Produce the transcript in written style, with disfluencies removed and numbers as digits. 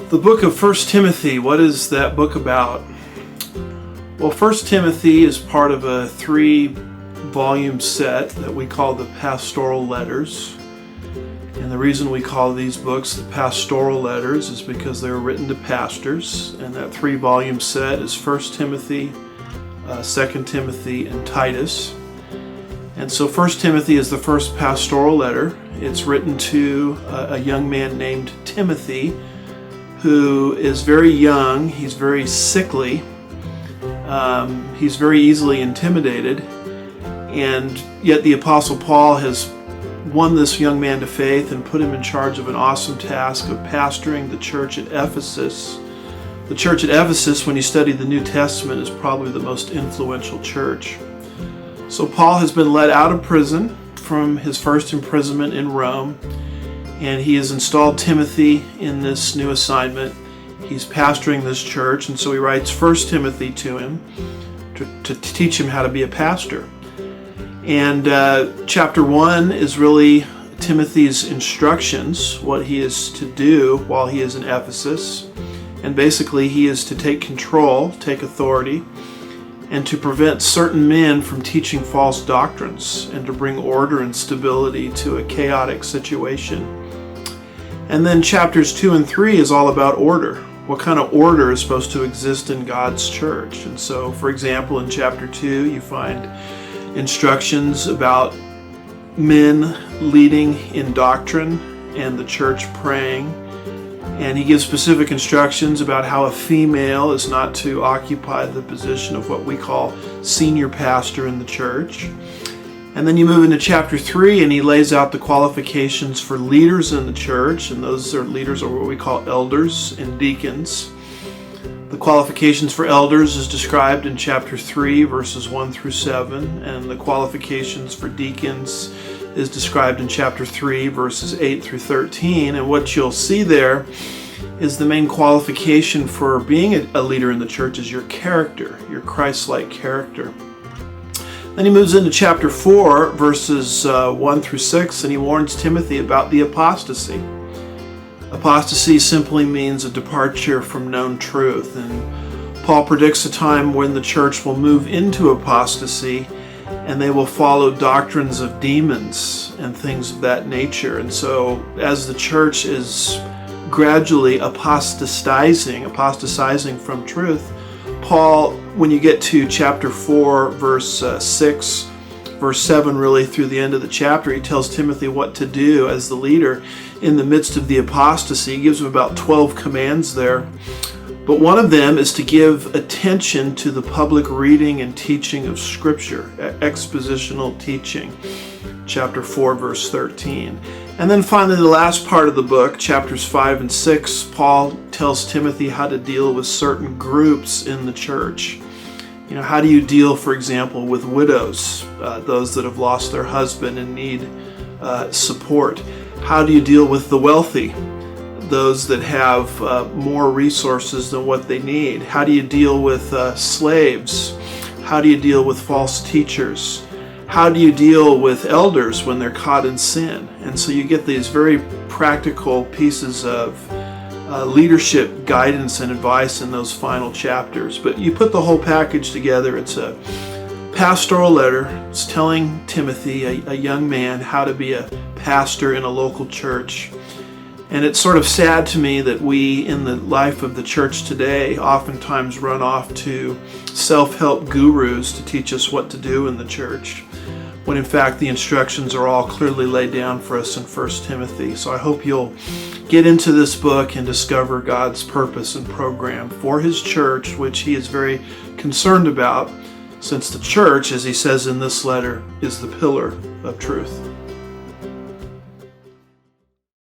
The book of 1 Timothy, what is that book about? Well, 1 Timothy is part of a 3-volume set that we call the pastoral letters. And the reason we call these books the pastoral letters is because they're written to pastors. And that 3-volume set is 1 Timothy, 2 Timothy, and Titus. And so 1 Timothy is the first pastoral letter. It's written to a young man named Timothy, who is very young. He's very sickly. He's very easily intimidated. And yet the Apostle Paul has won this young man to faith and put him in charge of an awesome task of pastoring the church at Ephesus. The church at Ephesus, when you study the New Testament, is probably the most influential church. So Paul has been let out of prison from his first imprisonment in Rome, and he has installed Timothy in this new assignment. He's pastoring this church, and so he writes 1 Timothy to him to teach him how to be a pastor. And chapter 1 is really Timothy's instructions, what he is to do while he is in Ephesus. And basically he is to take control, take authority, and to prevent certain men from teaching false doctrines and to bring order and stability to a chaotic situation. And then chapters 2 and 3 is all about order. What kind of order is supposed to exist in God's church? And so, for example, in chapter 2, you find instructions about men leading in doctrine and the church praying. And he gives specific instructions about how a female is not to occupy the position of what we call senior pastor in the church. And then you move into chapter 3, and he lays out the qualifications for leaders in the church, and those leaders are what we call elders and deacons. The qualifications for elders is described in chapter 3, verses 1 through 7, and the qualifications for deacons is described in chapter 3, verses 8 through 13. And what you'll see there is the main qualification for being a leader in the church is your character, your Christ-like character. Then he moves into chapter 4, verses 1 through 6, and he warns Timothy about the apostasy. Apostasy simply means a departure from known truth, and Paul predicts a time when the church will move into apostasy and they will follow doctrines of demons and things of that nature. And so as the church is gradually apostatizing from truth, Paul, when you get to chapter 4, verse 6, verse 7, really through the end of the chapter, he tells Timothy what to do as the leader in the midst of the apostasy. He gives him about 12 commands there. But one of them is to give attention to the public reading and teaching of Scripture, expositional teaching, chapter 4, verse 13. And then finally, the last part of the book, chapters 5 and 6, Paul tells Timothy how to deal with certain groups in the church. You know, how do you deal, for example, with widows, those that have lost their husband and need support? How do you deal with the wealthy, those that have more resources than what they need? How do you deal with slaves? How do you deal with false teachers? How do you deal with elders when they're caught in sin? And so you get these very practical pieces of leadership guidance and advice in those final chapters. But you put the whole package together. It's a pastoral letter. It's telling Timothy, a young man, how to be a pastor in a local church. And it's sort of sad to me that we, in the life of the church today, oftentimes run off to self-help gurus to teach us what to do in the church, when in fact the instructions are all clearly laid down for us in 1 Timothy. So I hope you'll get into this book and discover God's purpose and program for His church, which He is very concerned about, since the church, as he says in this letter, is the pillar of truth.